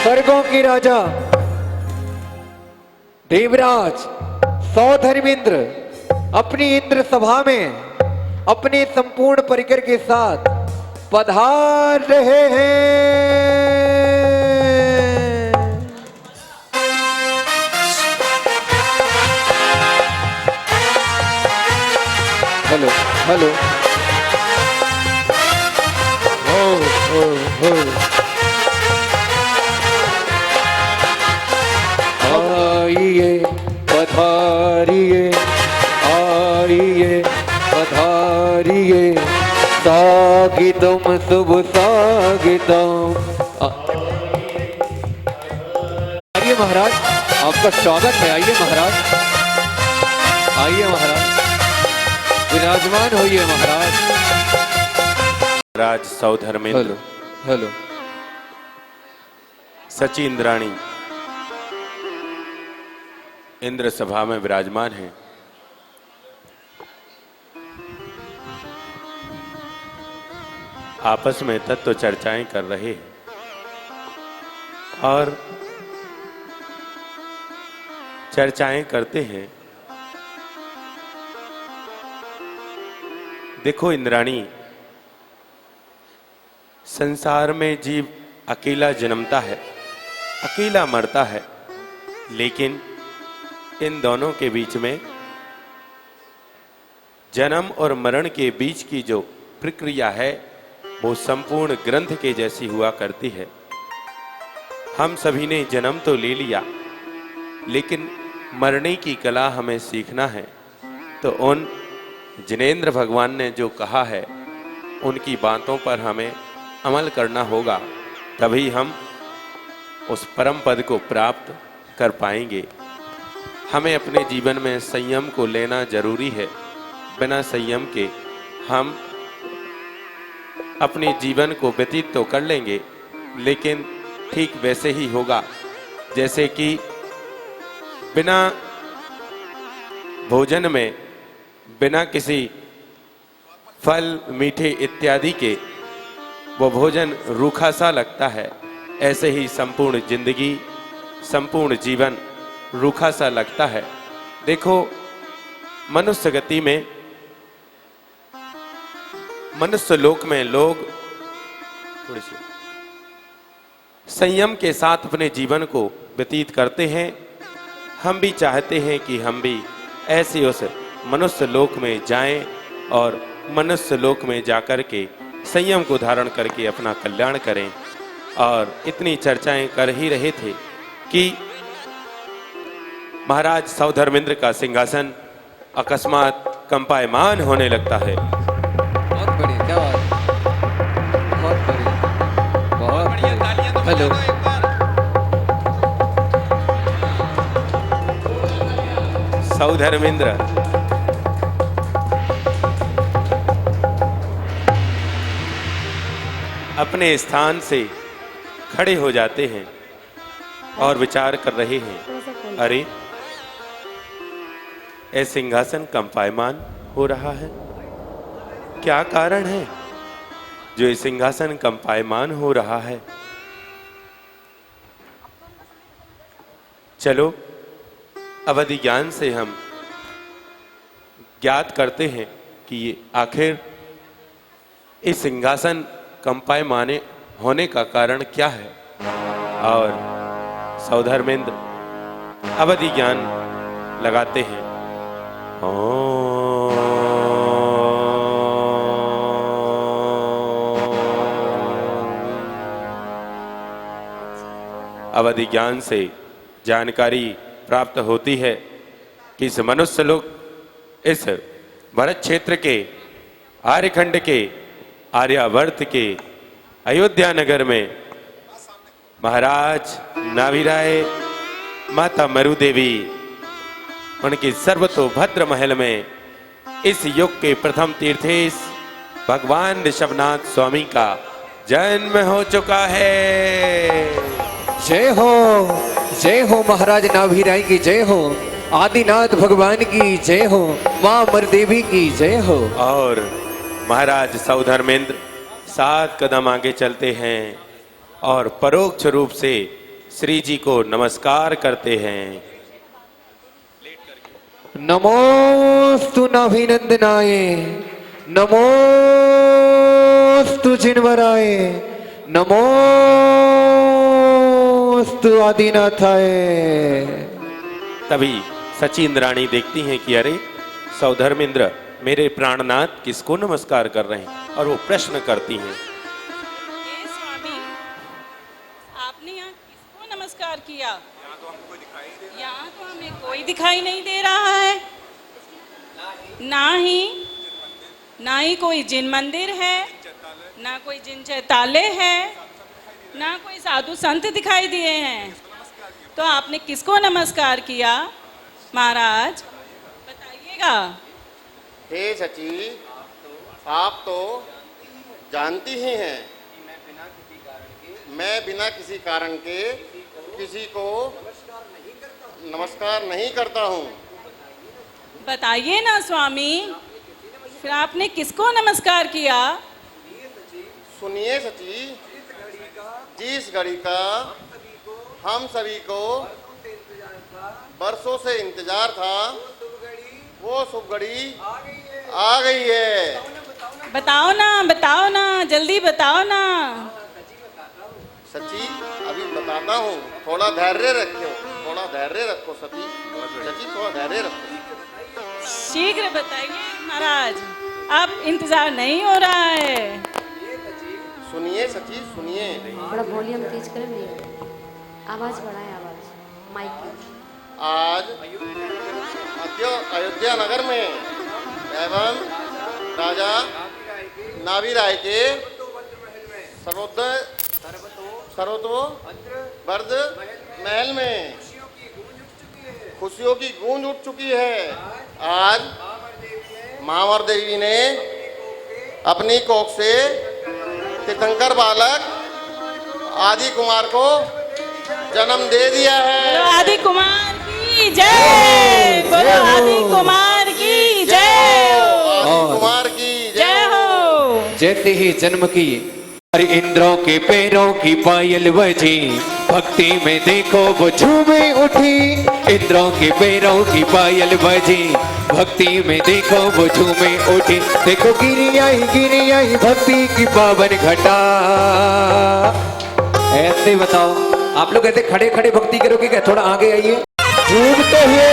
स्वर्गों की राजा देवराज सौधर्मेंद्र अपनी इंद्र सभा में अपने संपूर्ण परिकर के साथ पधार रहे हैं। हेलो हेलो आइए पधारिए आइए पधारिए स्वागतम शुभ स्वागतम। आइए महाराज आपका स्वागत है। आइए महाराज आइए महाराज विराजमान होइए महाराज। राज सौधर्मेंद्र हेलो सची इंद्राणी इंद्र सभा में विराजमान हैं। आपस में तत्व चर्चाएं कर रहे हैं और चर्चाएं करते हैं। देखो इंद्राणी, संसार में जीव अकेला जन्मता है, अकेला मरता है, लेकिन इन दोनों के बीच में जन्म और मरण के बीच की जो प्रक्रिया है वो संपूर्ण ग्रंथ के जैसी हुआ करती है। हम सभी ने जन्म तो ले लिया, लेकिन मरने की कला हमें सीखना है। तो उन जिनेंद्र भगवान ने जो कहा है उनकी बातों पर हमें अमल करना होगा, तभी हम उस परम पद को प्राप्त कर पाएंगे। हमें अपने जीवन में संयम को लेना जरूरी है। बिना संयम के हम अपने जीवन को व्यतीत तो कर लेंगे, लेकिन ठीक वैसे ही होगा जैसे कि बिना भोजन में, बिना किसी फल मीठे इत्यादि के वो भोजन रूखा सा लगता है। ऐसे ही संपूर्ण जिंदगी, संपूर्ण जीवन रूखा सा लगता है। देखो मनुष्य गति में, मनुष्य लोक में लोग थोड़ी सी संयम के साथ अपने जीवन को व्यतीत करते हैं। हम भी चाहते हैं कि हम भी ऐसे उस मनुष्य लोक में जाएं और मनुष्य लोक में जाकर के संयम को धारण करके अपना कल्याण करें। और इतनी चर्चाएं कर ही रहे थे कि महाराज सौधर्मेंद्र का सिंहासन अकस्मात कंपायमान होने लगता है। बहुत बढ़िया, क्या बात, बहुत बढ़िया, बहुत बढ़िया, तालियां तो हेलो सौधर्मेंद्र अपने स्थान से खड़े हो जाते हैं और विचार कर रहे हैं, अरे ये सिंहासन कंपायमान हो रहा है, क्या कारण है जो ये सिंहासन कंपायमान हो रहा है? चलो अवधि ज्ञान से हम ज्ञात करते हैं कि ये आखिर इस सिंहासन कंपायमान होने का कारण क्या है। और सौधर्मेंद्र अवधि ज्ञान लगाते हैं। अवधि ज्ञान से जानकारी प्राप्त होती है कि इस मनुष्य लोग, इस भरत क्षेत्र के, आर्यखंड के, आर्यावर्त के अयोध्या नगर में महाराज नाभिराय, माता मरु देवी, उनके सर्वतोभद्र महल में इस युग के प्रथम तीर्थेश भगवान ऋषभनाथ स्वामी का जन्म हो चुका है। जय हो महाराज नाभिराय की जय हो, आदिनाथ भगवान की जय हो, मां मरदेवी की जय हो। और महाराज सौधर्मेंद्र 7 कदम आगे चलते हैं और परोक्ष रूप से श्री जी को नमस्कार करते हैं। नमोस्तु नाभिनंदनाय, नमोस्तु जिनवराय, नमोस्तु आदिनाथाय। तभी सचिंद्राणी देखती हैं कि अरे सौधर्मेंद्र मेरे प्राणनाथ किसको नमस्कार कर रहे हैं, और वो प्रश्न करती हैं। हे स्वामी, आपने यहाँ किसको नमस्कार किया? यहाँ तो हमें कोई दिखाई नहीं दे रहा है। ना ही कोई जिन मंदिर है, ना कोई जिन चैताले है, ना कोई साधु संत दिखाई दिए हैं। तो आपने किसको नमस्कार किया महाराज, बताइएगा। हे सची, आप तो जानती ही हैं मैं बिना किसी कारण के किसी को नमस्कार नहीं करता हूँ। बताइए ना स्वामी, फिर आपने किसको नमस्कार किया? सुनिए सची, जिस घड़ी का हम सभी को बरसों से इंतजार था, वो शुभ घड़ी आ गई है। बताओ ना, जल्दी बताओ ना। सची अभी बताता हूँ, थोड़ा धैर्य रखो, थोड़ा धैर्य रखो सची, थोड़ा धैर्य रखो। शीघ्र बताइए महाराज, अब इंतजार नहीं हो रहा है। सुनिए सची सुनिए। थोड़ा वॉल्यूम तेज करें भैया, आवाज बढ़ाएं, आवाज माइक की। आज अयोध्या नगर में एवं राजा नाभि राय के सर्वतोवर्ध महल में खुशियों की गूंज उठ चुकी है। आज महावर देवी ने अपनी कोख से तीर्थंकर बालक आदि कुमार को जन्म दे दिया है। बोलो आदि कुमार की जय, बोलो आदि कुमार की जय, आदि कुमार की जय हो। जैसे ही जन्म की हर इंद्रों के पैरों की पायल बजी, भक्ति में देखो वो झूमे उठी। इंद्रों के पैरों की पायल बजी, भक्ति में देखो वो झूमे उठी। देखो गिरी आई भक्ति की पावन घटा। ऐसे बताओ, आप लोग कहते खड़े खड़े भक्ति करोगे क्या? थोड़ा आगे आइए, झूमते हुए।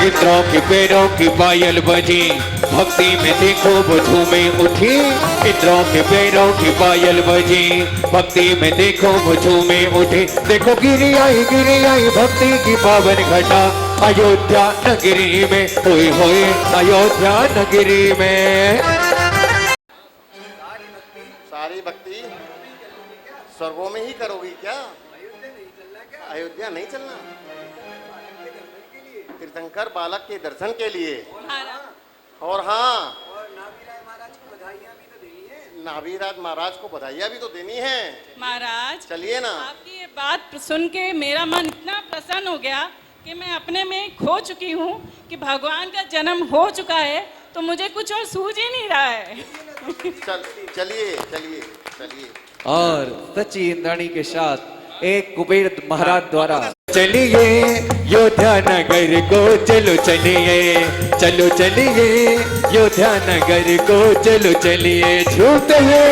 इंद्रों के पैरों की पायल बजी, भक्ति में देखो वो झूमे उठी। इंद्रों के पैरों की पायल बजी, भक्ति में देखो वो झूमे उठी। देखो गिरी आई भक्ति की पावन घटा। अयोध्या नगरी में होए होए, अयोध्या नगरी में सारी भक्ति स्वर्गों में ही करोगी क्या? अयोध्या नहीं चलना? तीर्थंकर बालक के दर्शन के लिए। और हाँ, नाभिराज महाराज को बधाइयाँ भी तो देनी है महाराज। चलिए ना। आपकी ये बात सुन के मेरा मन इतना प्रसन्न हो गया कि मैं अपने में खो चुकी हूँ कि भगवान का जन्म हो चुका है, तो मुझे कुछ और सूझ ही नहीं रहा है। चलिए। और सची इंद्राणी के साथ एक कुबेर महाराज द्वारा चलिए योध्या नगर को, चलो चलिए योध्या नगर को, चलो चलिए झूमते हुए।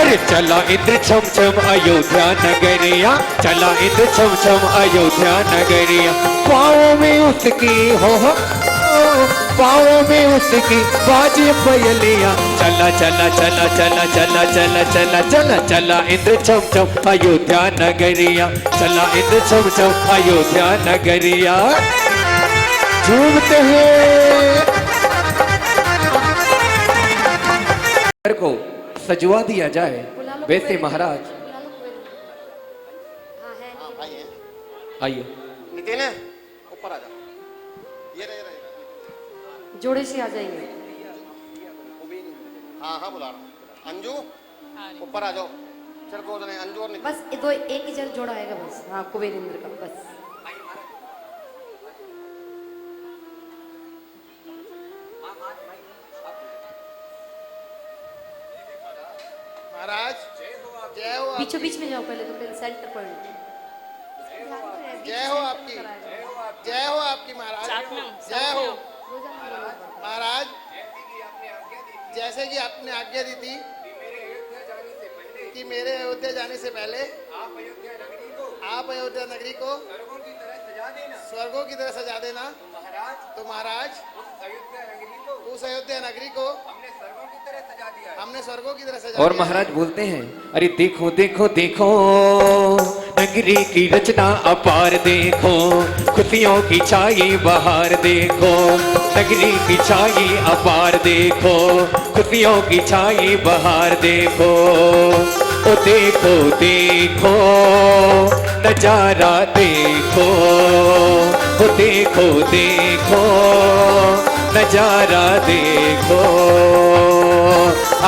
अरे चला इंद्र छम छम अयोध्या नगरिया, चला इंद्र छम छम अयोध्या नगरिया। पाँव में उसकी हो पाँव में उसकी बाजे पयलिया। चला इंद्र छम छम अयोध्या नगरिया, चला इंद्र छम छम अयोध्या नगरिया। झूमते हैं को सजवा दिया जाए। वैसे महाराज आइए, नितिन ऊपर आ जा। ये रहे जोड़े से आ जाइए। हाँ हाँ बुला रहा हूँ। अंजू आ रही। ऊपर आ जाओ। चल को नहीं अंजू और निकल। बस ये दो एक ही जल जोड़ा आएगा बस। हाँ कुबेर इंद्र का बस। महाराज जय हो बीचों बीच में जाओ पहले तो पहले सेंटर पॉइंट। जय हो आपकी जय हो आपकी महाराज साथ में हूँ, जय साथ हो में हूँ। महाराज जैसे कि आपने आज्ञा दी थी कि मेरे अयोध्या जाने से पहले आप अयोध्या नगरी को स्वर्गों की तरह सजा देना। तो महाराज उस अयोध्या नगरी को हमने स्वर्गों की तरह सजा और दिया है। महाराज बोलते हैं, अरे देखो देखो देखो नगरी की रचना अपार देखो, खुशियों की छाई बहार देखो, नगरी की छाई अपार देखो, खुशियों की छाई बहार देखो। ओ देखो देखो नजारा देखो, ओ देखो देखो नजारा देखो।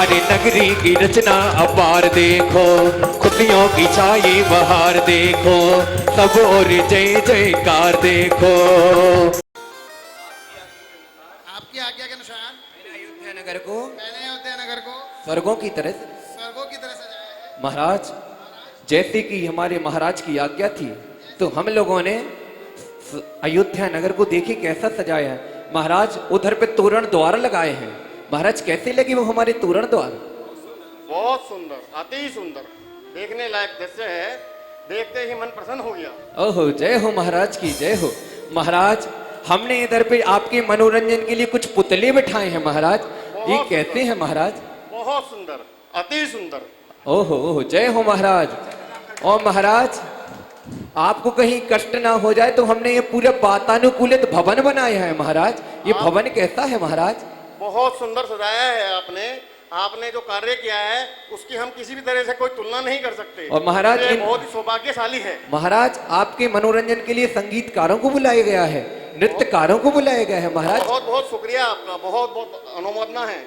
अरे नगरी की रचना अपार देखो, खुशियों की छाई बहार देखो, सब और जय जयकार देखो। आपकी आज्ञा के अनुसार अयोध्या नगर को मैंने अयोध्या नगर को स्वर्गों की तरह स्वर्गों की तरह सजाया है। महाराज, जैसे कि हमारे महाराज की आज्ञा थी तो हम लोगों ने अयोध्या नगर को देखिए कैसा सजाया है। महाराज उधर पे तोरण द्वार लगाए हैं। महाराज कैसे लगे वो हमारे तोरण द्वार? बहुत सुंदर, अति सुंदर, देखने लायक दृश्य है। देखते ही मन प्रसन्न हो गया। ओहो, जय हो महाराज की जय हो। महाराज, हमने इधर पे आपके मनोरंजन के लिए कुछ पुतले बिठाए हैं महाराज। ये बहुत कैसे सुंदर। हैं महाराज? बहुत सुंदर, अति सुंदर। ओहो ओहो, जय हो महाराज। और महाराज, आपको कहीं कष्ट ना हो जाए तो हमने ये पूरा वातानुकूलित भवन बनाया है महाराज। ये भवन कैसा है महाराज? बहुत सुंदर सजाया है आपने। आपने जो कार्य किया है उसकी हम किसी भी तरह से कोई तुलना नहीं कर सकते। और महाराज, ये इन- बहुत ही सौभाग्यशाली है। महाराज, आपके मनोरंजन के लिए संगीतकारों को बुलाया गया है, नृत्यकारों को बुलाया गया है महाराज। बहुत बहुत शुक्रिया आपका, बहुत बहुत अनुमोदना है।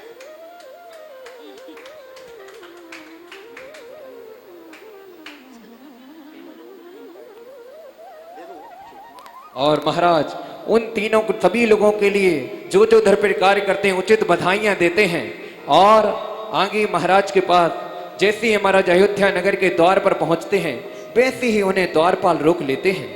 और महाराज, उन तीनों को, सभी लोगों के लिए जो जो उधर पर कार्य करते हैं उचित बधाइयां देते हैं। और आगे महाराज के पास जैसे ही महाराज अयोध्या नगर के द्वार पर पहुंचते हैं वैसे ही उन्हें द्वारपाल रोक लेते हैं।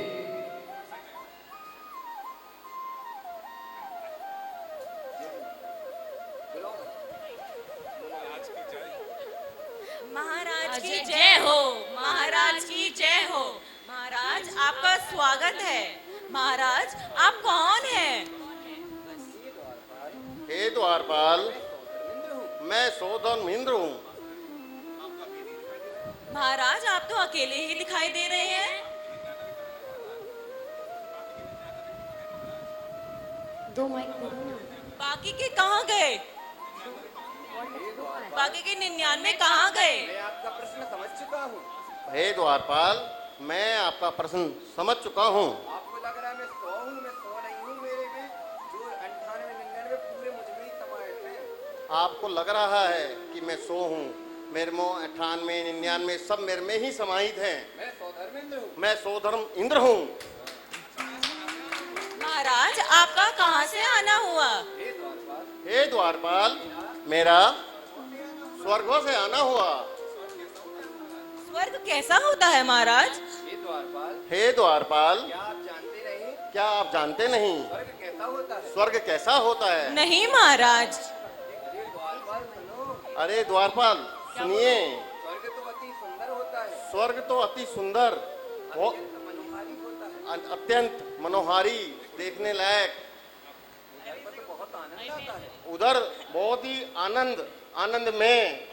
महाराज की जय हो, महाराज की जय हो। महाराज, आपका स्वागत है। महाराज, आप कौन हैं? हे द्वारपाल, मैं सौधन इंद्र हूँ। महाराज, आप तो अकेले ही दिखाई दे रहे हैं। दो माइक दे दो ना। बाकी के कहाँ गए? बाकी के 99 कहाँ गए? हे द्वारपाल, मैं आपका प्रश्न समझ चुका हूँ। आपको लग रहा है मैं 100 हूँ, मैं 100 नहीं हूँ। मेरे में जो 98 99 पूरे मुझ में ही समाये थे। आपको लग रहा है कि मैं 100 हूँ, मेरे में 98 99 सब मेरे में ही समाहित हैं। मैं सौधर्मेंद्र हूँ। मैं सौधर्म इंद्र हूँ। महाराज, आपका कहाँ से आना हुआ? हे द्वारपाल, मेरा स्वर्गों से आना हुआ। स्वर्ग कैसा होता है महाराज? हे द्वारपाल, हे द्वारपाल, क्या आप जानते नहीं क्या आप जानते नहीं स्वर्ग कैसा होता है? स्वर्ग कैसा होता है? नहीं महाराज। अरे द्वारपाल सुनो, अरे द्वारपाल सुनिए, स्वर्ग तो अति सुंदर होता है, स्वर्ग तो अति सुंदर, बहुत अत्यंत मनोहारी होता है। अत्यंत मनोहारी, देखने लायक। पर तो बहुत आनंद आता है। उधर बहुत ही आनंद में।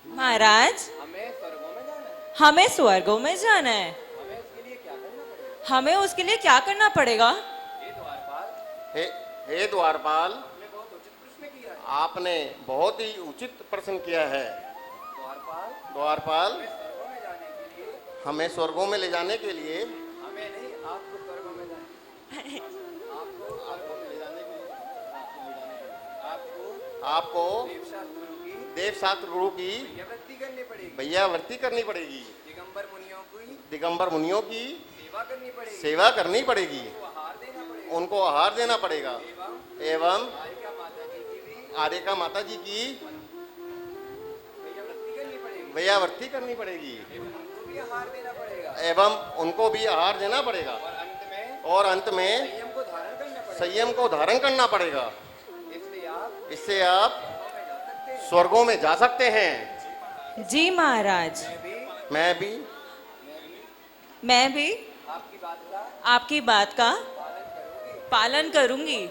महाराज, हमें स्वर्गों में जाना है। हमें स्वर्गों में जाना है। हमें उसके लिए क्या करना पड़ेगा? हमें उसके लिए क्या करना पड़ेगा? हे द्वारपाल, हे द्वारपाल, हमने बहुत उचित प्रश्न किया है। आपने बहुत ही उचित प्रश्न किया है। द्वारपाल, द्वारपाल, स्वर्गों में जाने के लिए हमें स्वर्गों में ले जाने के लिए हमें नहीं, आपको स्वर्गों में जाना है। आपको स्वर्गों में ले जाने के लिए आपको आपको देव शास्त्रों की देव शास्त्र गुरु की वृत्ति करनी पड़ेगी, भैयावृत्ति करनी पड़ेगी, दिगंबर मुनियों की दिगंबर मुनियों की सेवा करनी पड़ेगी, सेवा करनी पड़ेगी, उनको आहार देना पड़ेगा, उनको आहार देना पड़ेगा एवं आर्यका माता जी की भी आर्यका माता जी की वृत्ति करनी पड़ेगी, भैयावृत्ति करनी पड़ेगी उनको भी आहार देना पड़ेगा एवं उनको भी आहार देना पड़ेगा और अंत में और अंत में संयम को धारण करना पड़ेगा। संयम को धारण करना पड़ेगा। इसलिए आप इससे आप स्वर्गों में जा सकते हैं। जी महाराज, मैं भी मैं भी आपकी बात का पालन करूंगी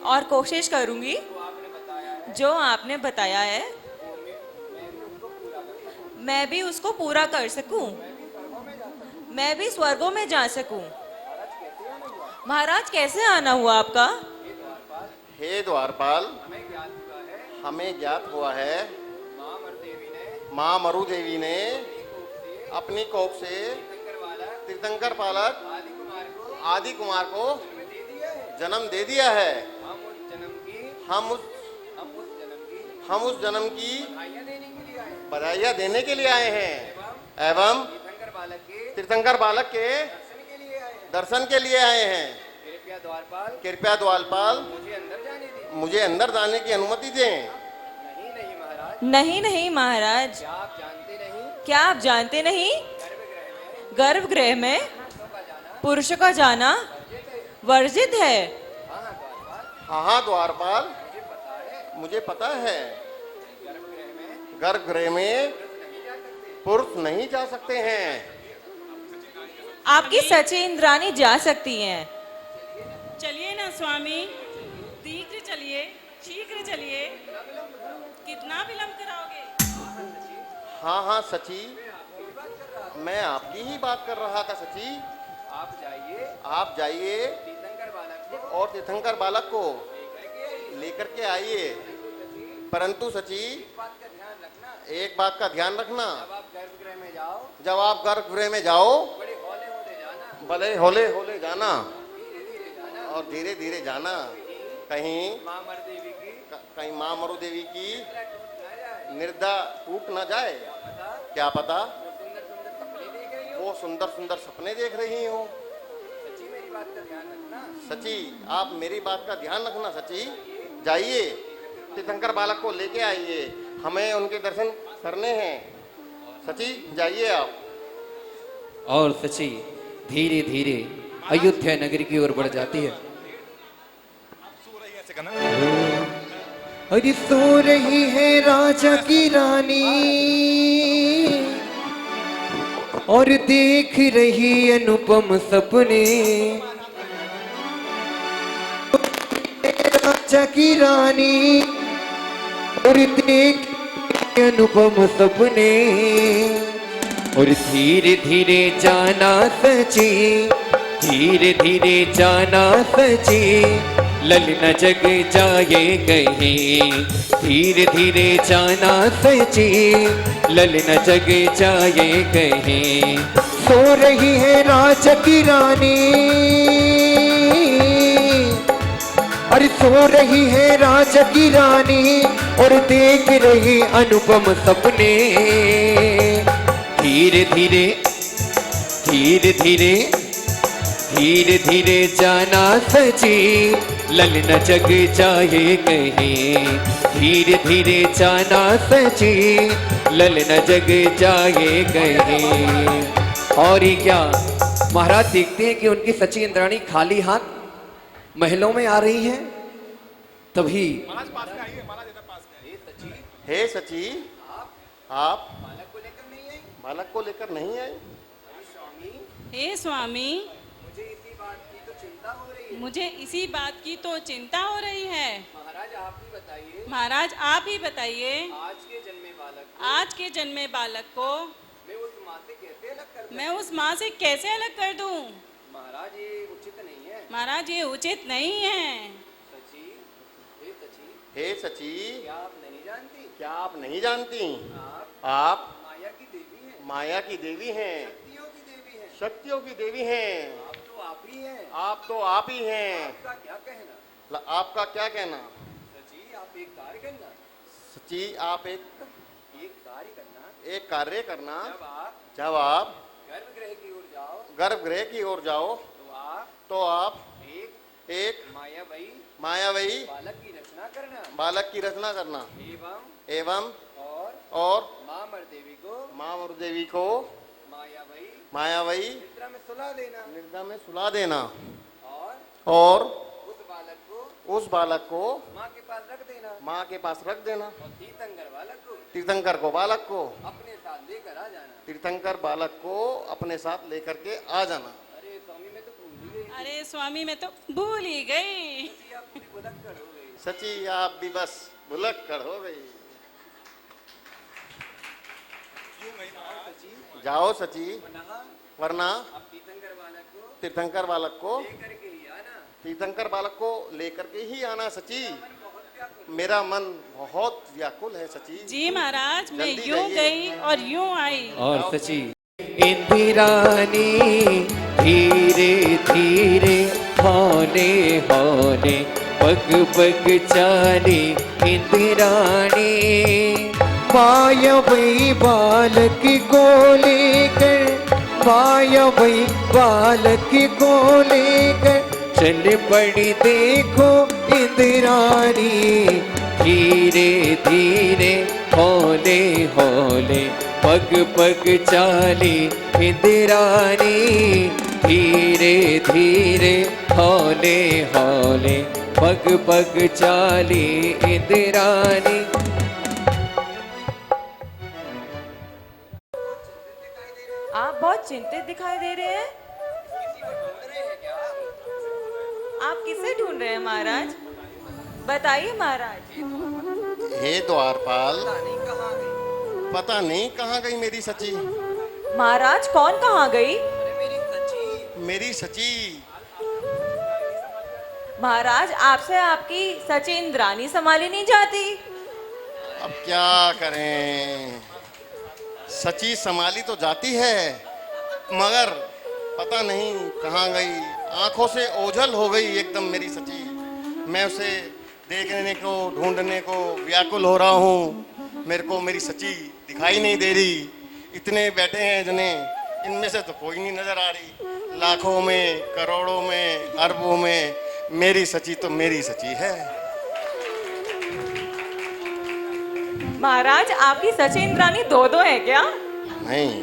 और कोशिश करूंगी जो आपने बताया है मैं भी उसको पूरा कर सकूं, मैं भी स्वर्गों में जा सकूं। महाराज कैसे आना हुआ आपका? हे द्वारपाल, हमें ज्ञात हुआ है माँ मरु देवी ने अपनी कोख से तीर्थंकर बालक आदि कुमार को जन्म दे दिया है। हम उस जन्म की बधाइयाँ देने के लिए आए हैं एवं तीर्थंकर बालक के दर्शन के लिए आए हैं। कृपया द्वारपाल मुझे अंदर जाने की अनुमति दें। नहीं नहीं महाराज, क्या आप जानते नहीं गर्भगृह में पुरुषों का जाना वर्जित है। हाँ द्वारपाल, मुझे पता है गर्भगृह में पुरुष नहीं जा सकते हैं। आपकी सची इंद्राणी जा सकती हैं। चलिए ना स्वामी, शीघ्र चलिए, शीघ्र चलिए। कितना विलंब कराओगे? हाँ हाँ सची, मैं आपकी ही बात कर रहा था सची। आप जाइए और तीर्थंकर बालक को लेकर के आइए, परंतु सची एक बात का ध्यान रखना, जब आप गर्भगृह में जाओ बड़े हौले हौले जाना और धीरे धीरे जाना, कहीं माँ मरु देवी की निर्दा टूट न जाए। क्या पता वो सुंदर सुंदर सपने देख रही हो। सची आप मेरी बात का ध्यान रखना। सची जाइए, तीर्थंकर बालक को लेके आइए, हमें उनके दर्शन करने हैं। सची जाइए आप। और सची धीरे धीरे अयोध्या नगरी की ओर बढ़ जाती है। अरे सो रही है राजा की रानी और देख रही अनुपम सपने। राजा की रानी और देख अनुपम सपने। और धीरे धीरे जाना सची, धीरे धीरे जाना सची, ललना जग जाए कहीं। धीरे धीरे जाना सची, ललना जग जाए कहीं। सो रही है राजा की रानी, अरे सो रही है राजा की रानी और देख रही अनुपम सपने। धीरे धीरे धीरे धीरे धीरे धीरे जाना सची, ललना जग जाए कहीं। धीरे धीरे जाना सची, ललना जग जाए कहीं। और ये क्या महाराज देखते हैं कि उनकी सची इंद्राणी खाली हाथ महलों में आ रही है। तभी हे सची, आप बालक को लेकर नहीं आए। हे स्वामी, मुझे इसी बात की तो चिंता हो रही है। महाराज आप ही बताइए, आज के जन्मे बालक को मैं उस माँ से कैसे अलग कर दूं? महाराज ये उचित नहीं है। महाराज ये उचित नहीं है। हे सची, क्या आप नहीं जानती? क्या आप नहीं जानती? आप माया की देवी हैं, माया की देवी हैं, शक्तियों की देवी हैं। शक्तियों की देवी हैं। आप तो आप ही हैं। आप तो आप ही हैं। आपका क्या कहना? आपका क्या कहना? सची आप एक कार्य करना, सची आप एक कार्य करना, एक कार्य करना। जब आप जब आप गर्भगृह की ओर जाओ गर्भगृह की ओर जाओ तो आप एक मायावी बालक की रचना करना, बालक की रचना करना एवं और माँ मरदेवी को माँ देवी को मायावई मायावी निद्रा में सुला देना, निद्रा में सुला देना और और उस बालक को माँ के पास रख देना, माँ के पास रख देना। और तीर्थंकर को बालक को अपने साथ लेकर आ जाना। तीर्थंकर बालक को अपने साथ लेकर के आ जाना। अरे स्वामी मैं तो भूल ही गई, अरे स्वामी मैं तो भूल ही गई। आप पूरी भुलक्कड़ हो गई। सची आप भी बस भुलक्कड़ हो गई। जाओ सची, वरना अब तीर्थंकर बालक को लेकर के ही आना। तीर्थंकर बालक को लेकर के ही आना। सची मेरा मन बहुत व्याकुल है सची। जी महाराज, मैं जल्दी यूं जाइए। गई और यूं आई। और सची इंदिरानी धीरे धीरे हौले हौले पग पग चाली इंदिरानी, मायावी बालक को लेकर, मायावी बालक को लेकर चल पड़ी देखो इंदिरानी, धीरे धीरे हौले हौले पग पग चाली इंदिरानी, धीरे धीरे हौले हौले पग पग चाली इंदिरानी। आप बहुत चिंतित दिखाई दे रहे हैं। आप किसे ढूंढ रहे हैं महाराज? बताइए महाराज। हे द्वारपाल, पता नहीं कहाँ गई मेरी सची। महाराज कौन कहाँ गई? मेरी सची महाराज आपसे आपकी सची इंद्रानी संभाली नहीं जाती। अब क्या करें, सची संभाली तो जाती है मगर पता नहीं कहाँ गई। आंखों से ओझल हो गई एकदम मेरी सची। मैं उसे देखने को ढूंढने को व्याकुल हो रहा हूँ। मेरे को मेरी सची दिखाई नहीं दे रही। इतने बैठे हैं जने, इनमें से तो कोई नहीं नजर आ रही। लाखों में, करोड़ों में, अरबों में मेरी सची तो मेरी सची है। महाराज आपकी सची इंद्रानी दो दो है क्या? नहीं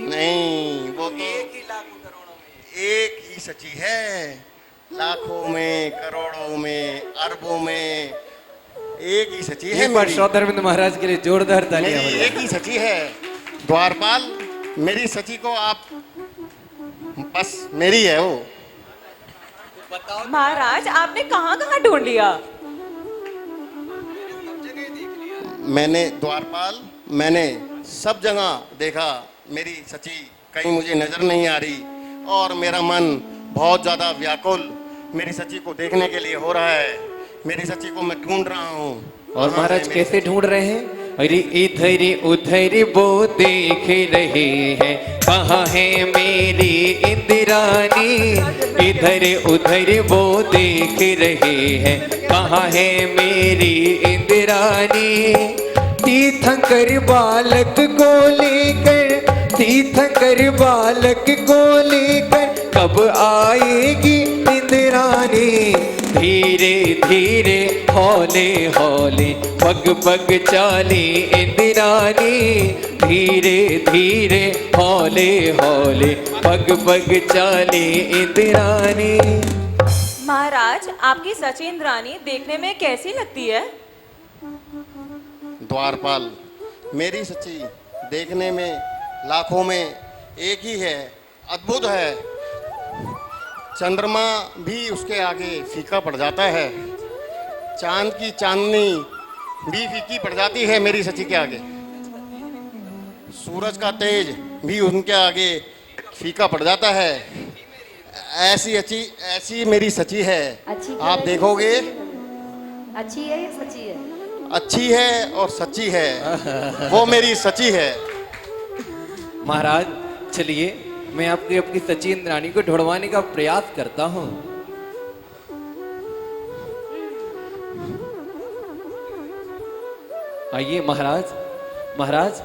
नहीं, वो तो एक ही सची है। लाखों में, करोड़ों में, अरबों में एक ही सची है एक बार मेरी। श्रोतारविंद महाराज के लिए जोरदार तालियां मेरी हो जाए। एक ही सची है। द्वारपाल, मेरी सची को आप बस मेरी है वो। महाराज आपने कहाँ कहाँ ढूंढ लिया? मैंने द्वारपाल, मैंने सब जगह देखा, मेरी सची कहीं मुझे नजर नहीं आ रही और मेरा मन बहुत ज्यादा व्याकुल मेरी सची को देखने के लिए हो रहा है। मेरी सची को मैं ढूंढ रहा हूँ। और महाराज कैसे ढूंढ रहे हैं? अरे इधर उधर वो देख रहे हैं, कहाँ है मेरी इंदिरानी। इधर उधर वो देख रहे हैं, कहाँ है मेरी इंदिरानी। तीर्थंकर बालक को लेकर, तीर्थंकर बालक को लेकर कब आएगी इंदिरानी। धीरे धीरे हौले हौले पग पग चाली इंदिरानी, धीरे धीरे हौले हौले पग पग चाली इंदिरानी। महाराज आपकी सची इंद्रानी देखने में कैसी लगती है? द्वारपाल, मेरी सची देखने में लाखों में एक ही है, अद्भुत है। चंद्रमा भी उसके आगे फीका पड़ जाता है, चांद की चांदनी भी फीकी पड़ जाती है मेरी सची के आगे। सूरज का तेज भी उनके आगे फीका पड़ जाता है। ऐसी मेरी सची है। अच्छी आप देखोगे, अच्छी है या सच्ची है? अच्छी है और सच्ची है, वो मेरी सची है। महाराज चलिए, मैं आपकी सची इंद्रानी को ढूंढवाने का प्रयास करता हूँ। आइए महाराज। महाराज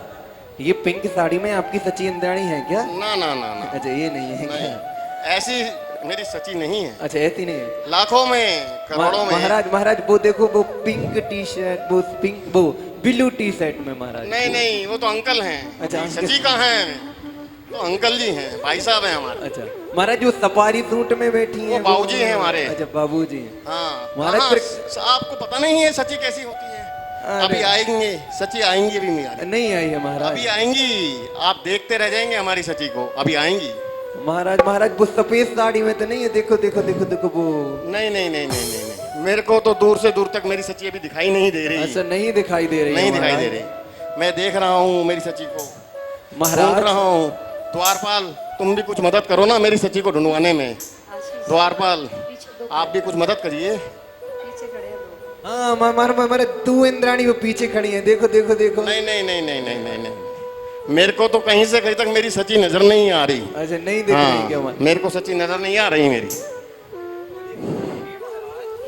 ये पिंक साड़ी में आपकी सची इंद्राणी है क्या? ना ना ना ना, अच्छा ये नहीं है नहीं, क्या? ऐसी मेरी सची नहीं है। अच्छा ऐसी नहीं है। लाखों में, करोड़ों में। महाराज महाराज वो देखो, वो पिंक टी शर्ट, वो पिंक, वो ब्लू टी शर्ट में महाराज। नहीं नहीं, वो तो अंकल हैं। अच्छा, अंकल। सची कहाँ हैं? तो अंकल जी हैं, भाई साहब हैं हमारे। अच्छा महाराज जो सफारी सूट में बैठी वो हैं बाबूजी हैं हमारे। अच्छा बाबूजी हैं। हाँ महाराज हाँ, फिर- आपको पता नहीं है सची कैसी होती है? अरे। अभी आएंगे, सची आएंगी अभी मेरी। नहीं आई है महाराज। अभी आएंगी, आप देखते रह जाएंगे हमारी सची को, अभी आएंगी। महाराज महाराज वो सफेद साड़ी में तो नहीं है? देखो देखो देखो देखो वो। नहीं नहीं नहीं नहीं नहीं नहीं, मेरे को तो दूर से दूर तक मेरी सची अभी दिखाई नहीं दे रही। अच्छा नहीं दिखाई दे रही है नहीं दिखाई महाराज। दे रही। मैं देख रहा हूँ मेरी सची को, ढूंढ महाराज रहा हूँ। द्वारपाल तुम भी कुछ मदद करो ना मेरी सची को ढूंढवाने में। आशीष द्वारपाल पीछे दो, आप भी कुछ मदद करिए। पीछे खड़े हैं दो। हाँ मारा तू इंद्राणी वो पीछे खड़ी है, देखो देखो देखो। नहीं नहीं नहीं नहीं नहीं नहीं नहीं, मेरे को तो कहीं से कहीं तक मेरी सची नजर नहीं आ रही। अच्छा नहीं दिख रही क्या हाँ, महाराज? मेरे को सची नजर नहीं आ रही मेरी।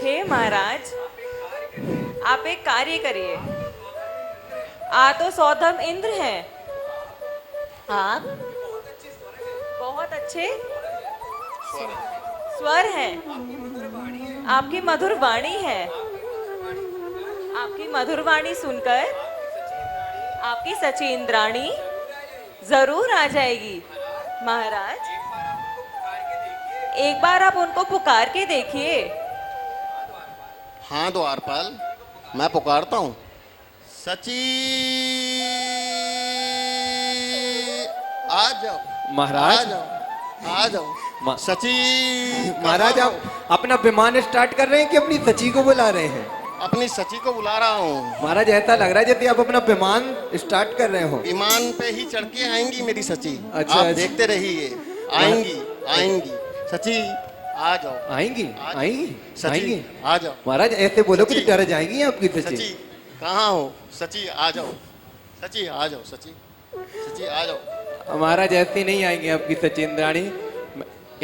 हे महाराज, आप एक कार्य करिए। तो सौधम इंद्र है, आप बहुत अच्छे स्वर हैं, आपकी मधुर वाणी है। आपकी मधुर वाणी सुनकर आपकी सची इंद्राणी जरूर आ जाएगी। महाराज एक बार आप उनको पुकार के देखिए। हाँ द्वारपाल, मैं पुकारता हूँ। सची आ जाओ, महाराज। आ जाओ, आ जाओ। सची महाराज आप अपना विमान स्टार्ट कर रहे हैं कि अपनी सची को बुला रहे हैं? अपनी सची को बुला रहा हूँ। महाराज ऐसा लग रहा है जैसे आप अपना विमान स्टार्ट कर रहे हो। विमान पे ही चढ़ के आएंगी मेरी सची। अच्छा, आप अच्छा। देखते रहिए, आएंगी आएंगी। सची आ जाओ, आएंगी आएंगी सची आएंगी। आ जाओ। महाराज ऐसे बोलो कि सची। डर जाएंगी आपकी सची सची। कहाँ हो? सची आ जाओ, सची आ जाओ, सची सची आ जाओ। महाराज ऐसी नहीं आएंगे आपकी सची इंद्राणी।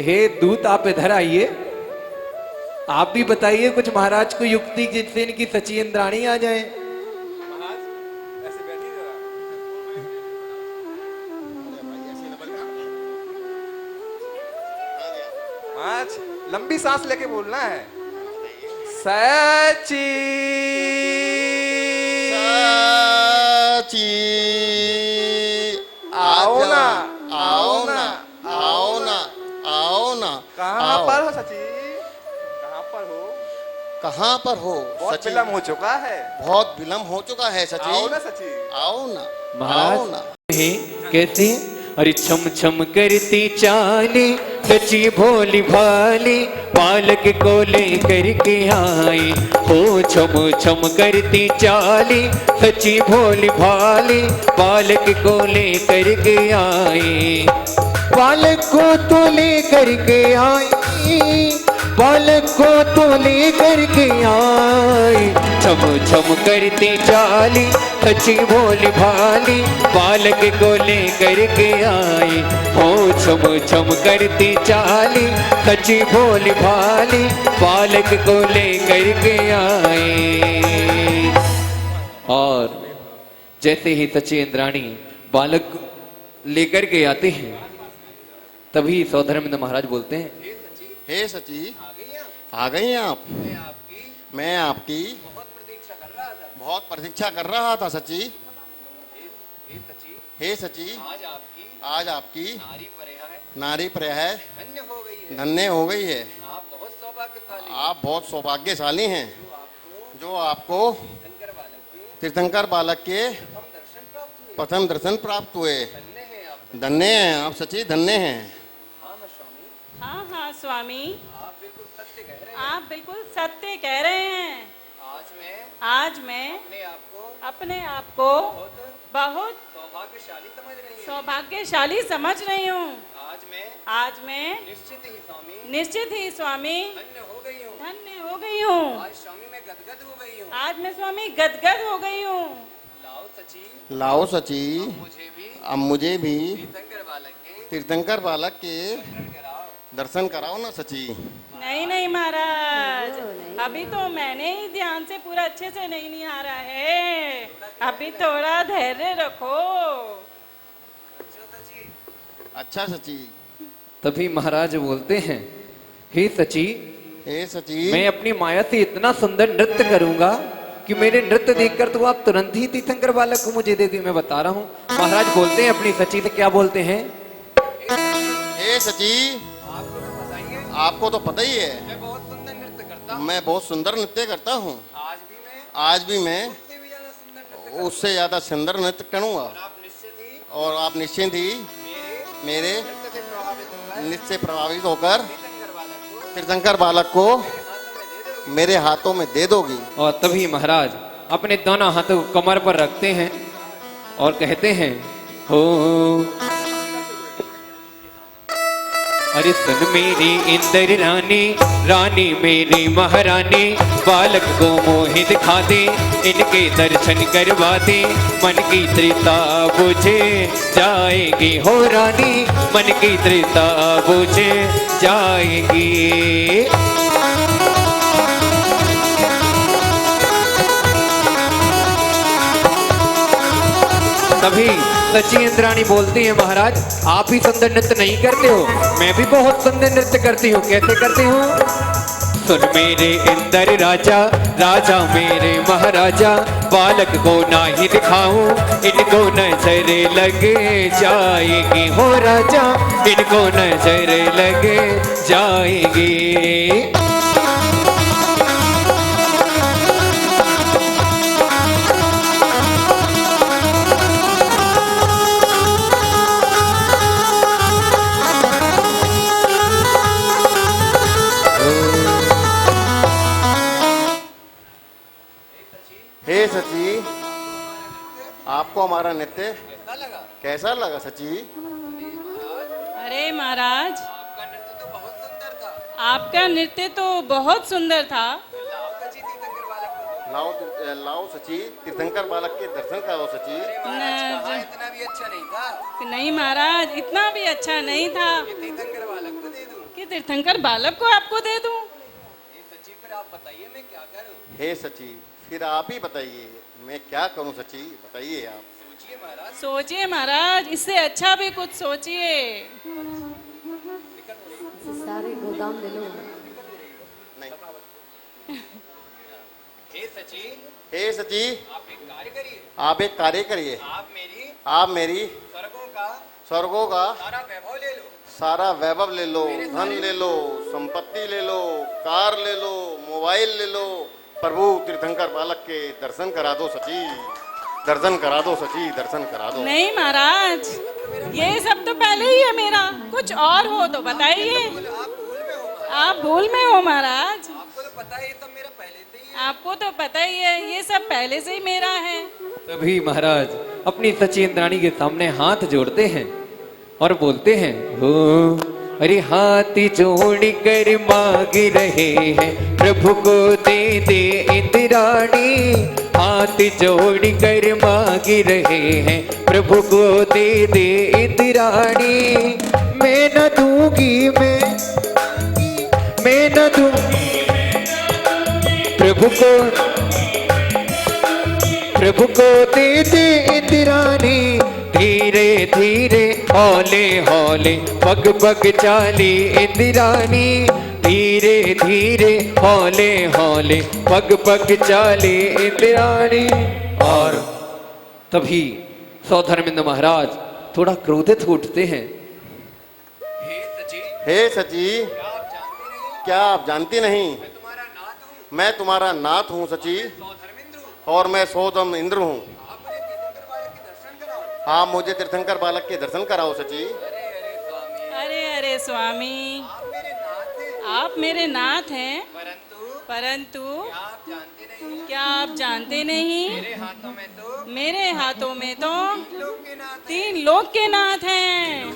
हे दूत आप इधर आइए, आप भी बताइए कुछ महाराज को युक्ति जिससे इनकी सची इंद्राणी आ जाए। आज लंबी सांस लेके बोलना है। सची सची आओ आ ना, जाओ, आओ ना, आओ ना, आओ ना। कहाँ आओ। पर हो सची? कहाँ पर हो? कहाँ पर हो? बहुत सची विलम्ब हो चुका है। बहुत विलम्ब हो चुका है सची। आओ ना सची। आओ ना, महाराज आओ ना। है कैसे? अरे छम छम करती चाली सची भोली भाली बालक को लेकर के आई हो। छम छम करती चाली सची भोली भाली बालक को लेकर के आई। बालक को तो लेकर के आई, बालक को तो लेकर के आई। छम छम करती चाली सची भोली भाली बालक को लेकर के आई हो। छम छम करती चाली सची भोली भाली बालक को लेकर के आई। और जैसे ही सची इंद्राणी बालक लेकर के आते हैं तभी सौधर्मेंद्र महाराज बोलते हैं, हे सची आ गई आप? मैं आपकी बहुत प्रतीक्षा कर रहा था सची। हे सची आज आपकी नारी पर्या है, धन्य हो गई है। आप बहुत सौभाग्यशाली हैं जो आपको तीर्थंकर बालक के प्रथम दर्शन प्राप्त हुए। धन्य हैं आप सची, धन्य हैं। हाँ हाँ स्वामी, आप बिल्कुल सत्य कह रहे हैं। आज मैं अपने आप को बहुत सौभाग्यशाली समझ रही हूँ। आज मैं निश्चित ही स्वामी धन्य हो गई हूँ। आज मैं स्वामी गदगद हो गई हूँ। लाओ सची, अब मुझे भी तीर्थंकर बालक के दर्शन कराओ ना सची। नहीं नहीं महाराज, अभी तो मैंने ही ध्यान से पूरा अच्छे से नहीं निहारा है, अभी थोड़ा धैर्य रखो। अच्छा सची। तभी महाराज बोलते हैं, हे सची, हे सची, मैं अपनी माया से इतना सुंदर नृत्य करूंगा कि मेरे नृत्य देखकर तो आप तुरंत ही तीर्थंकर बालक को मुझे दे दी। मैं बता रहा हूँ। महाराज बोलते हैं अपनी सची से, क्या बोलते हैं? हे सची, आपको तो पता ही है मैं बहुत सुंदर नृत्य करता मैं बहुत सुंदर नृत्य करता हूँ। आज भी मैं उससे ज्यादा सुंदर नृत्य करूँगा, और आप निश्चिंत ही मेरे नृत्य से प्रभावित होकर तीर्थंकर बालक को मेरे हाथों में दे दोगी। और तभी महाराज अपने दोनों हाथों को कमर पर रखते हैं और कहते हैं, हो अरे सुन मेरी इंद्र रानी, रानी मेरी महारानी, बालक को मोहि दिखा दे, इनके दर्शन करवा दे, मन की तृता बुझे जाएगी। हो रानी, मन की तृता बुझे जाएगी। तभी सची इंद्राणी बोलती है, महाराज आप ही सुंदर नृत्य नहीं करते हो, मैं भी बहुत सुंदर नृत्य करती हूँ। कैसे करती हूँ? सुन मेरे इंद्र राजा, राजा मेरे महाराजा, बालक को ना ही दिखाऊं, इनको नजर लगे जाएगी। हो राजा, इनको नजर लगे जाएगी। हे सची, आपको हमारा नृत्य कैसा लगा सची? अरे महाराज, आपका नृत्य तो बहुत सुंदर था। लाओ सची, तीर्थंकर बालक के दर्शन कराओ सची। इतना भी अच्छा नहीं था। नहीं महाराज, इतना भी अच्छा नहीं था तीर्थंकर बालक को दे दूं। कि तीर्थंकर बालक को आपको दे दूं। सची, फिर आप बताइए मैं क्या करूं? हे सची, फिर आप ही बताइए मैं क्या करूं सची, बताइए आप। सोचिए महाराज। सोचिए महाराज, इससे अच्छा भी कुछ सोचिए। इसे सारे गोदाम ले लो। नहीं। हे सची, हे सची, आप एक कार्य करिए। आप एक कार्य करिए। आप मेरी स्वर्गों का सारा वैभव ले लो। सारा वैभव ले लो, धन ले लो, संपत्ति ले लो, कार ले लो, मोबाइल ले लो। प्रभु तीर्थंकर बालक के दर्शन करा दो सची, दर्शन करा दो सची, दर्शन करा दो। नहीं महाराज, ये सब तो पहले ही है मेरा, कुछ और हो तो बताइए। आप भूल में हो महाराज। आपको तो पता है ये सब मेरा पहले से ही है। आपको तो पता ही है, ये सब पहले से ही मेरा है। तभी महाराज अपनी सची इंद्राणी के सामने हाथ जोड़ते हैं और बोलते हैं, हो अरे हाथ जोड़ कर मांग रहे हैं, प्रभु को दे दे इंद्राणी। हाथ जोड़ कर मांग रहे हैं, प्रभु को दे दे इंद्राणी। मैं न दूंगी, मैं न दूंगी, प्रभु को दे दे इंद्राणी। धीरे धीरे हौले हौले पग पग चाली इंद्राणी। धीरे धीरे हौले हौले पग पग चाली इंद्राणी। और तभी सौधर्मेंद्र महाराज थोड़ा क्रोधित उठते हैं। हे सची, क्या आप जानती नहीं मैं तुम्हारा नाथ हूँ सची, और मैं सौधर्म इंद्र हूँ। आप मुझे तीर्थंकर बालक के दर्शन कराओ सची। अरे अरे स्वामी, आप मेरे नाथ हैं, परंतु क्या आप जानते नहीं, मेरे हाथों में तो 3 लोक के नाथ हैं,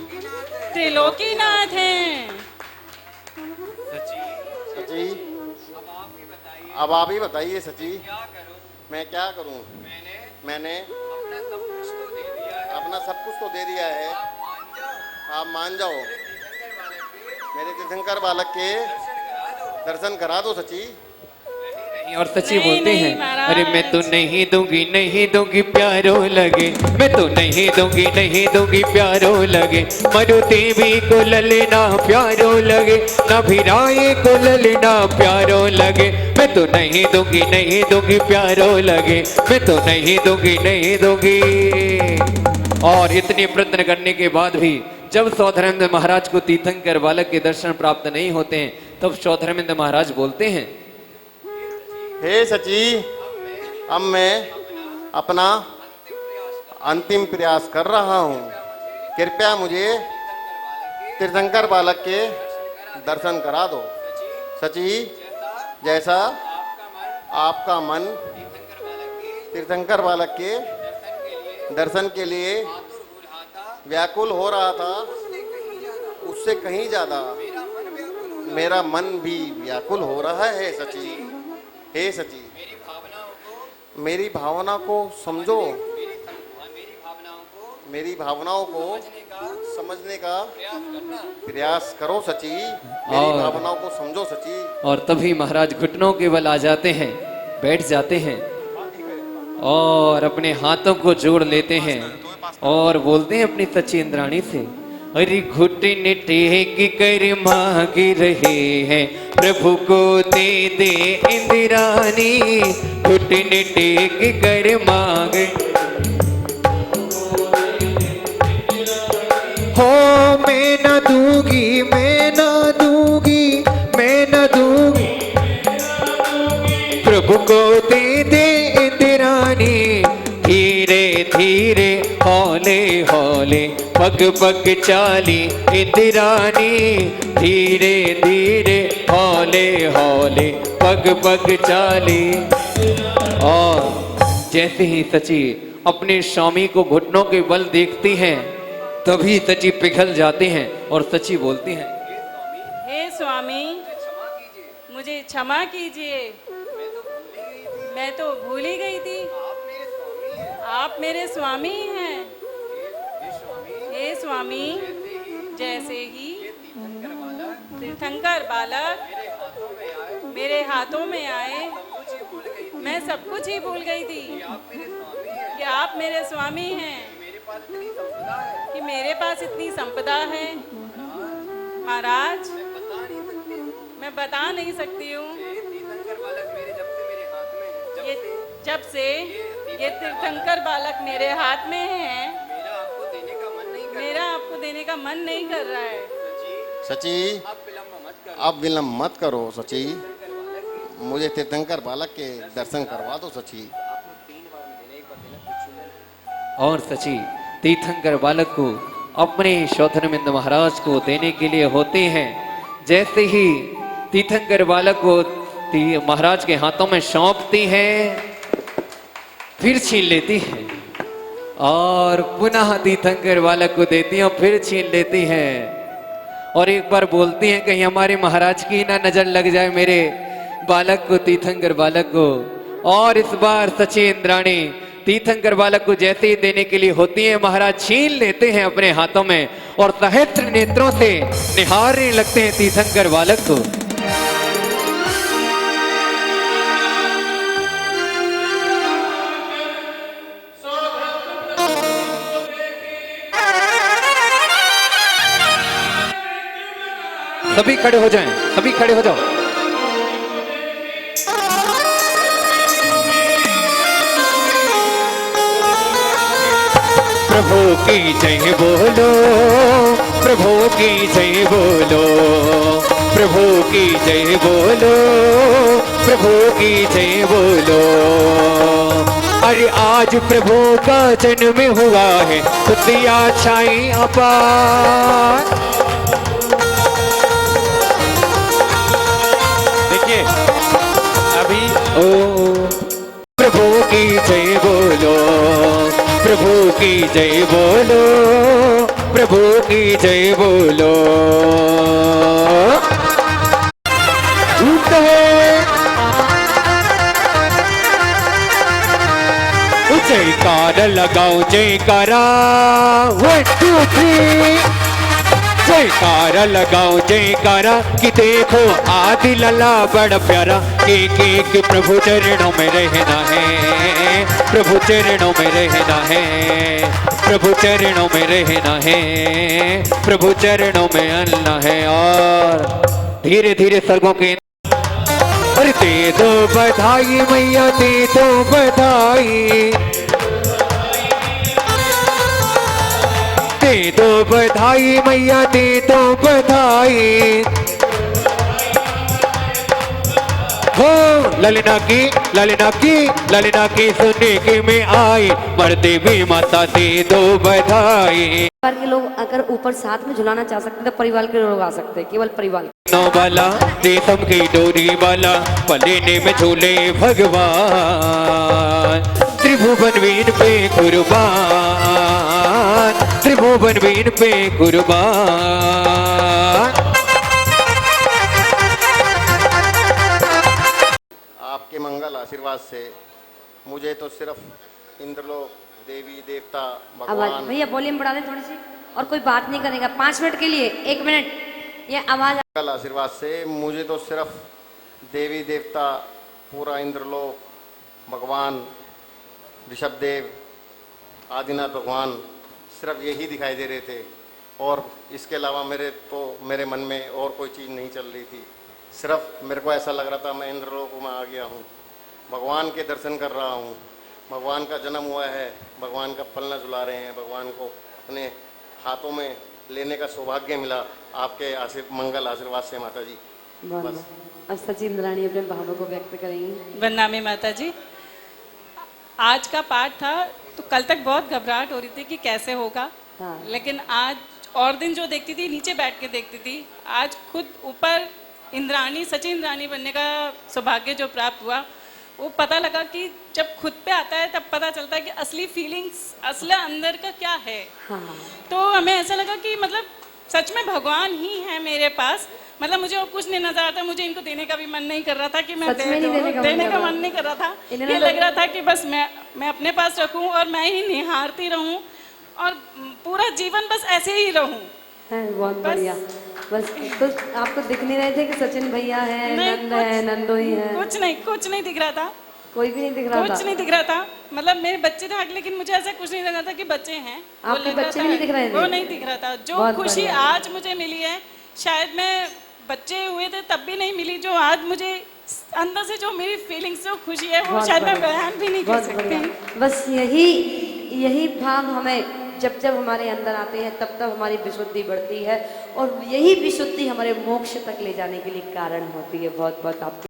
त्रिलोकी नाथ हैं। सची, अब आप ही बताइए सची, मैं क्या करूं? मैंने अपना सब कुछ तो दे दिया है, आप मान जाओ। मेरे तीर्थंकर बालक के दर्शन करा दो सची। और सची नहीं, बोलते नहीं, हैं, महाराज। अरे मैं तो नहीं दूंगी प्यारो लगे, मैं तो नहीं दूंगी प्यारो लगे, मरुति भी को ललना प्यारो लगे, ना भिराए को ललना प्यारो लगे, मैं तो नहीं दूंगी प्यारो लगे, मैं तो नहीं दूंगी। और इतने प्रयत्न करने के बाद भी जब सौधर्मेंद्र महाराज को तीर्थंकर बालक के दर्शन प्राप्त नहीं होते हैं, तब सौधर्मेंद्र महाराज बोलते हैं, हे सची, अब मैं अपना अंतिम प्रयास कर रहा हूँ, कृपया मुझे तीर्थंकर बालक के दर्शन करा दो। सची, जैसा आपका मन तीर्थंकर बालक के दर्शन के लिए व्याकुल हो रहा था, उससे कहीं ज्यादा मेरा मन भी व्याकुल हो रहा है सची। हे सची, मेरी भावना को समझो, मेरी भावनाओं को समझने का प्रयास करो सची, मेरी और- भावनाओं को समझो सची। और तभी महाराज घुटनों के बल आ जाते हैं, बैठ जाते हैं और अपने हाथों को जोड़ लेते हैं और बोलते हैं अपनी सच्ची इंद्राणी से, अरे घुटने टेक कर मांग रहे हैं प्रभु को दे इंद्राणी, घुटने टेक कर मांग, हो मैं न दूंगी, मैं न दूंगी प्रभु को दे इंद्राणी, धीरे धीरे हौले हौले पग पग चाली इंद्राणी, धीरे धीरे हौले हौले पग पग चाली। और जैसे ही सची अपने स्वामी को घुटनों के बल देखती हैं, तभी सची पिघल जाते हैं और सची बोलती हैं, हे स्वामी, मुझे क्षमा कीजिए, मैं तो भूल ही गई थी, आप मेरे स्वामी हैं। हे स्वामी, जैसे ही तीर्थंकर बालक मेरे हाथों में आए, मैं सब कुछ ही भूल गई थी कि आप मेरे स्वामी हैं, कि मेरे पास इतनी संपदा है। महाराज, मैं बता नहीं सकती हूँ, ये जब से ये तीर्थंकर बालक मेरे हाथ में है, मेरा आपको देने का मन नहीं कर रहा है। सची, अब विलम्ब मत करो सची, मुझे तीर्थंकर बालक के दर्शन करवा दो सची। और सची तीर्थंकर बालक को अपने सौधर्मेंद्र महाराज को देने के लिए होते हैं। जैसे ही तीर्थंकर बालक को महाराज के हाथों में सौंपती हैं, फिर छीन लेती हैं और पुनः तीर्थंकर बालक को देती हैं और फिर छीन लेती हैं और एक बार बोलती हैं, कहीं हमारे महाराज की ना नजर लग जाए मेरे बालक को, तीर्थंकर बालक को। और इस बार सची इंद्राणी तीर्थंकर बालक को जैसे ही देने के लिए होती है, महाराज छीन लेते हैं अपने हाथों में और सहस्त्र नेत्रों से निहारने लगते हैं तीर्थंकर बालक को। सभी खड़े हो जाएं, सभी खड़े हो जाओ। प्रभु की जय बोलो, प्रभु की जय बोलो, प्रभु की जय बोलो, प्रभु की जय बोलो। अरे आज प्रभु का जन्म हुआ है, खुशियाँ छाई अपार। देखिए अभी प्रभु की जय बोलो, प्रभु की जय बोलो, प्रभु की जय बोलो। जयकार लगाओ जयकारा, 1 2 3। जयकारा लगाओ जयकारा कि देखो आदि लला बड़ा प्यारा कि प्रभु चरणों में रहना है, प्रभु चरणों में रहना है, प्रभु चरणों में रहना है, प्रभु चरणों में अल्लाह है। और धीरे धीरे सर्गों के अरे दे दो बधाई मैया दे दो बधाई, दे दो बधाई मैया दे दो बधाई। हो ललना की ललना की ललना की सुनने की में आई, मरते भी माता दे दो बधाई। परिवार के लोग अगर ऊपर साथ में झुलाना चाह सकते हैं तो परिवार के लोग आ सकते हैं, केवल परिवार। नौ वाला रेशम की डोरी वाला पलेने में झूले भगवान, त्रिभुवन वीर पे कुर्बान, त्रिभुवन वीर पे कुर्बान। आपके मंगल आशीर्वाद से मुझे तो सिर्फ इंद्रलोक, देवी देवता, आवाज भगवान, भैया वॉल्यूम बढ़ा दें थोड़ी सी, और कोई बात नहीं करेगा 5 मिनट के लिए, 1 मिनट, ये आवाज। मंगल आशीर्वाद से मुझे तो सिर्फ देवी देवता, पूरा इंद्रलोक, भगवान ऋषभदेव, आदिनाथ भगवान सिर्फ यही दिखाई दे रहे थे, और इसके अलावा मेरे मन में और कोई चीज़ नहीं चल रही थी। सिर्फ मेरे को ऐसा लग रहा था मैं इंद्रलोक में आ गया हूँ, भगवान के दर्शन कर रहा हूँ, भगवान का जन्म हुआ है, भगवान का पलना झुला रहे हैं, भगवान को अपने हाथों में लेने का सौभाग्य मिला आपके मंगल आशीर्वाद से माता जी। बहुत अब सचिन इंद्राणी अपने भावों को व्यक्त करेंगी। वंदना माता जी, आज का पाठ था तो कल तक बहुत घबराहट हो रही थी कि कैसे होगा, हाँ। लेकिन आज और दिन जो देखती थी नीचे बैठ के देखती थी, आज खुद ऊपर इंद्राणी सचिन इंद्राणी बनने का सौभाग्य जो प्राप्त हुआ, वो पता लगा कि जब खुद पे आता है तब पता चलता है कि असली फीलिंग्स असल अंदर का क्या है। हाँ। तो हमें ऐसा लगा कि मतलब सच में भगवान ही है मेरे पास, मतलब मुझे और कुछ नहीं नजर आता, मुझे इनको देने का भी मन नहीं कर रहा था कि मैं सच में नहीं देने का मन नहीं कर रहा था। ये लग रहा था कि बस मैं अपने पास रखूं और मैं ही निहारती रहूं और पूरा जीवन बस ऐसे ही रहूं। बहुत बढ़िया। बस तो आपको दिख नहीं रहे थे कि सचिन भैया है, नंद है, नंदो ही है? कुछ नहीं दिख रहा था, कोई भी नहीं दिख रहा था, कुछ नहीं दिख रहा था। मतलब मेरे बच्चे थे, लेकिन मुझे ऐसा कुछ नहीं लग रहा था कि बच्चे हैं। आपके बच्चे भी नहीं दिख रहे थे? वो नहीं दिख रहा था। जो खुशी आज मुझे मिली है, शायद मैं बच्चे हुए थे तब भी नहीं मिली। जो आज मुझे अंदर से जो मेरी फीलिंग्स, जो खुशी है, वो शायद मैं बयान भी नहीं कर सकती। बस यही भाव हमें जब जब हमारे अंदर आते हैं तब तब हमारी विशुद्धि बढ़ती है, और यही विशुद्धि हमारे मोक्ष तक ले जाने के लिए कारण होती है। बहुत बहुत आपके